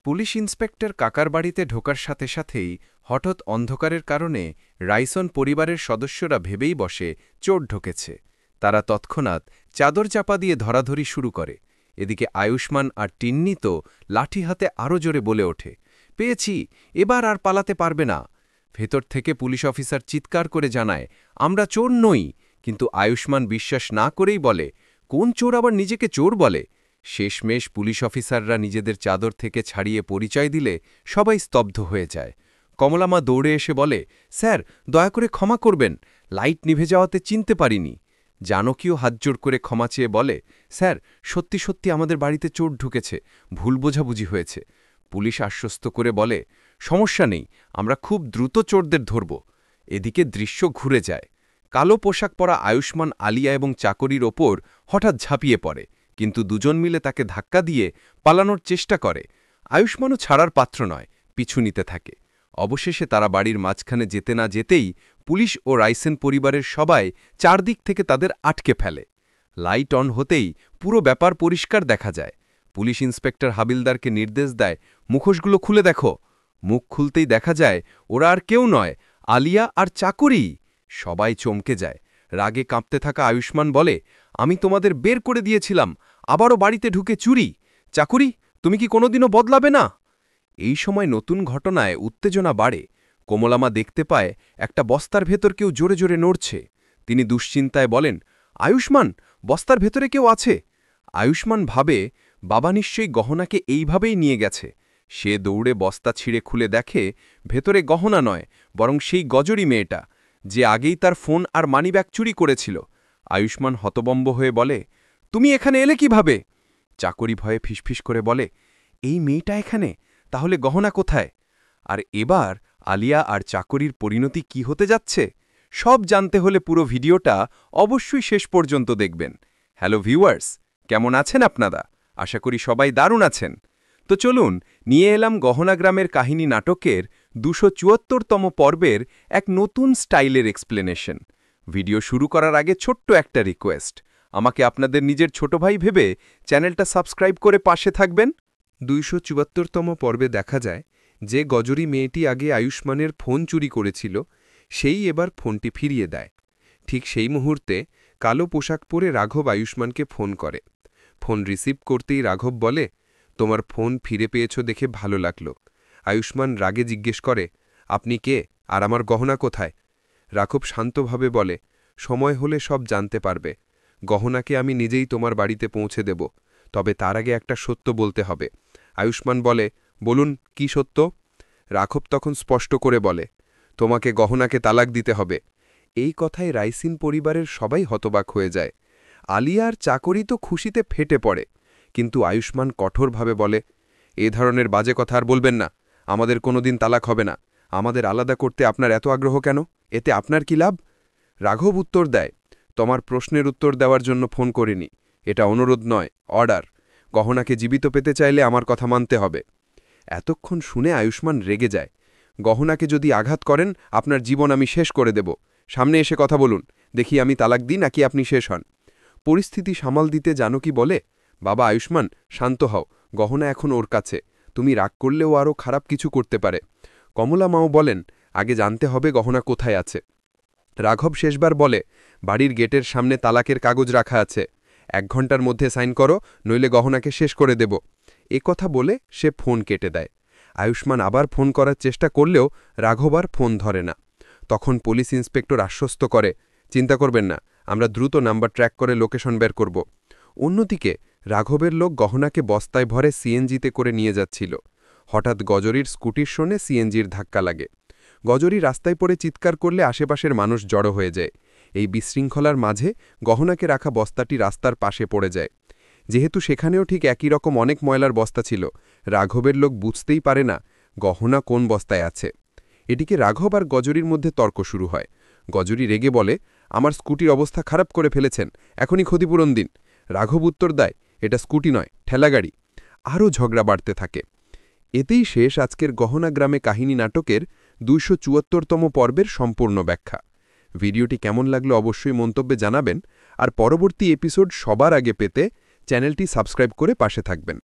Police inspector কাকার বাড়িতে ঢোকার সাথে সাথেই হঠাৎ অন্ধকারের কারণে রাইসন পরিবারের সদস্যরা ভেবেই বসে চোর ঢোকেছে। তারা তৎক্ষণাৎ চাদর চাপা দিয়ে ধরাধরি শুরু করে। এদিকে আয়ুষ্মান আর টিন্নি তো লাঠি হাতে আরও জোরে বলে ওঠে, পেয়েছি, এবার আর পালাতে পারবে না। ভেতর থেকে পুলিশ অফিসার চিৎকার করে জানায়, আমরা চোর নই। কিন্তু আয়ুষ্মান বিশ্বাস না করেই বলে, কোন চোর আবার নিজেকে চোর বলে? শেষমেশ পুলিশ অফিসাররা নিজেদের চাদর থেকে ছাড়িয়ে পরিচয় দিলে সবাই স্তব্ধ হয়ে যায়। কমলামা দৌড়ে এসে বলে, স্যার, দয়া করে ক্ষমা করবেন, লাইট নিভে যাওয়াতে চিনতে পারিনি। জানকীও হাতজোড় করে ক্ষমা চেয়ে বলে, স্যার, সত্যি সত্যি আমাদের বাড়িতে চোর ঢুকেছে, ভুল বোঝাবুঝি হয়েছে। পুলিশ আশ্বস্ত করে বলে, সমস্যা নেই, আমরা খুব দ্রুত চোরদের ধরব। এদিকে দৃশ্য ঘুরে যায়। কালো পোশাক পরা আয়ুষ্মান আলিয়া এবং চাকরির ওপর হঠাৎ ঝাঁপিয়ে পড়ে, কিন্তু দুজন মিলে তাকে ধাক্কা দিয়ে পালানোর চেষ্টা করে। আয়ুষ্মানও ছাড়ার পাত্র নয়, পিছু নিতে থাকে। অবশেষে তারা বাড়ির মাঝখানে যেতে না যেতেই পুলিশ ও রাইসেন পরিবারের সবাই চারদিক থেকে তাদের আটকে ফেলে। লাইট অন হতেই পুরো ব্যাপার পরিষ্কার দেখা যায়। পুলিশ ইন্সপেক্টর হাবিলদারকে নির্দেশ দেয়, মুখোশগুলো খুলে দেখো। মুখ খুলতেই দেখা যায় ওরা আর কেউ নয়, আলিয়া আর চাকরি। সবাই চমকে যায়। রাগে কাঁপতে থাকা আয়ুষ্মান বলে, আমি তোমাদের বের করে দিয়েছিলাম, আবারও বাড়িতে ঢুকে চুরি। চাকরি, তুমি কি কোনোদিনও বদলাবে না? এই সময় নতুন ঘটনায় উত্তেজনা বাড়ে। কমলামা দেখতে পায় একটা বস্তার ভেতর কেউ জোরে জোরে নড়ছে। তিনি দুশ্চিন্তায় বলেন, আয়ুষ্মান, বস্তার ভেতরে কেউ আছে। আয়ুষ্মান ভাবে, বাবা নিশ্চয়ই গহনাকে এইভাবেই নিয়ে গেছে। সে দৌড়ে বস্তা ছিঁড়ে খুলে দেখে ভেতরে গহনা নয়, বরং সেই গজরি মেয়েটা, যে আগেই তার ফোন আর মানিব্যাগ চুরি করেছিল। আয়ুষ্মান হতবম্ব হয়ে বলে, তুমি এখানে এলে কিভাবে? চাকরি ভয়ে ফিসফিস করে বলে, এই মেয়েটা এখানে, তাহলে গহনা কোথায়? আর এবার আলিয়া আর চাকরির পরিণতি কি হতে যাচ্ছে সব জানতে হলে পুরো ভিডিওটা অবশ্যই শেষ পর্যন্ত দেখবেন। হ্যালো ভিউয়ার্স, কেমন আছেন আপনারা? আশা করি সবাই দারুণ আছেন। তো চলুন নিয়ে এলাম গহনা গ্রামের কাহিনী নাটকের ২৭৪তম পর্বের এক নতুন স্টাইলের এক্সপ্লেনেশন। ভিডিও শুরু করার আগে ছোট্ট একটা রিকোয়েস্ট, আমাকে আপনাদের নিজের ছোট ভাই ভেবে চ্যানেলটা সাবস্ক্রাইব করে পাশে থাকবেন। ২৭৪তম পর্বে দেখা যায় যে গজরি মেয়েটি আগে আয়ুষ্মানের ফোন চুরি করেছিল, সেই এবার ফোনটি ফিরিয়ে দেয়। ঠিক সেই মুহূর্তে কালো পোশাক পরে রাঘব আয়ুষ্মানকে ফোন করে। ফোন রিসিভ করতেই রাঘব বলে, তোমার ফোন ফিরে পেয়েছ দেখে ভালো লাগলো। আয়ুষ্মান রাগে জিজ্ঞেস করে, আপনি কে আর আমার গহনা কোথায়? রাঘব শান্তভাবে বলে, সময় হলে সব জানতে পারবে। গহনাকে আমি নিজেই তোমার বাড়িতে পৌঁছে দেব, তবে তার আগে একটা সত্য বলতে হবে। আয়ুষ্মান বলে, বলুন, কি সত্য? রাঘব তখন স্পষ্ট করে বলে, তোমাকে গহনাকে তালাক দিতে হবে। এই কথায় রাইসিন পরিবারের সবাই হতবাক হয়ে যায়। আলিয়ার চাকরি তো খুশিতে ফেটে পড়ে, কিন্তু আয়ুষ্মান কঠোরভাবে বলে, এ ধরনের বাজে কথা আর বলবেন না, আমাদের কোনোদিন তালাক হবে না। আমাদের আলাদা করতে আপনার এত আগ্রহ কেন? এতে আপনার কি লাভ? রাঘব উত্তর দেয়, তোমার প্রশ্নের উত্তর দেওয়ার জন্য ফোন করিনি, এটা অনুরোধ নয়, অর্ডার। গহনাকে জীবিত পেতে চাইলে আমার কথা মানতে হবে। এতক্ষণ শুনে আয়ুষ্মান রেগে যায়। গহনাকে যদি আঘাত করেন, আপনার জীবন আমি শেষ করে দেব। সামনে এসে কথা বলুন, দেখি আমি তালাক দিই নাকি আপনি শেষ হন। পরিস্থিতি সামাল দিতে জানকী বলে, বাবা আয়ুষ্মান, শান্ত হও, গহনা এখন ওর কাছে, তুমি রাগ করলেও আরও খারাপ কিছু করতে পারে। কমলা মাও বলেন, আগে জানতে হবে গহনা কোথায় আছে। রাঘব শেষবার বলে, বাড়ির গেটের সামনে তালাকের কাগজ রাখা আছে, ১ ঘন্টার মধ্যে সাইন করো, নইলে গহনাকে শেষ করে দেব। এ কথা বলে সে ফোন কেটে দেয়। আয়ুষ্মান আবার ফোন করার চেষ্টা করলেও রাঘব আর ফোন ধরে না। তখন পুলিশ ইন্সপেক্টর আশ্বস্ত করে, চিন্তা করবেন না, আমরা দ্রুত নাম্বার ট্র্যাক করে লোকেশন বের করব। অন্যদিকে রাঘবের লোক গহনাকে বস্তায় ভরে সিএনজিতে করে নিয়ে যাচ্ছিল। হঠাৎ গজরির স্কুটির শোনে সিএনজির ধাক্কা লাগে। গজরি রাস্তায় পড়ে চিৎকার করলে আশেপাশের মানুষ জড়ো হয়ে যায়। এই বিশৃঙ্খলার মাঝে গহনাকে রাখা বস্তাটি রাস্তার পাশে পড়ে যায়। যেহেতু সেখানেও ঠিক একই রকম অনেক ময়লার বস্তা ছিল, রাঘবের লোক বুঝতেই পারে না গহনা কোন বস্তায় আছে। এদিকে রাঘব আর গজরির মধ্যে তর্ক শুরু হয়। গজরি রেগে বলে, আমার স্কুটির অবস্থা খারাপ করে ফেলেছেন, এখনই ক্ষতিপূরণ দিন। রাঘব উত্তর দেয়, এটা স্কুটি নয়, ঠেলাগাড়ি। আরও ঝগড়া বাড়তে থাকে। এতেই শেষ আজকের গহনা গ্রামে কাহিনী নাটকের ২৭৪তম পর্বের সম্পূর্ণ ব্যাখ্যা। ভিডিওটি কেমন লাগলো অবশ্যই মন্তব্যে জানাবেন, আর পরবর্তী এপিসোড সবার আগে পেতে চ্যানেলটি সাবস্ক্রাইব করে পাশে থাকবেন।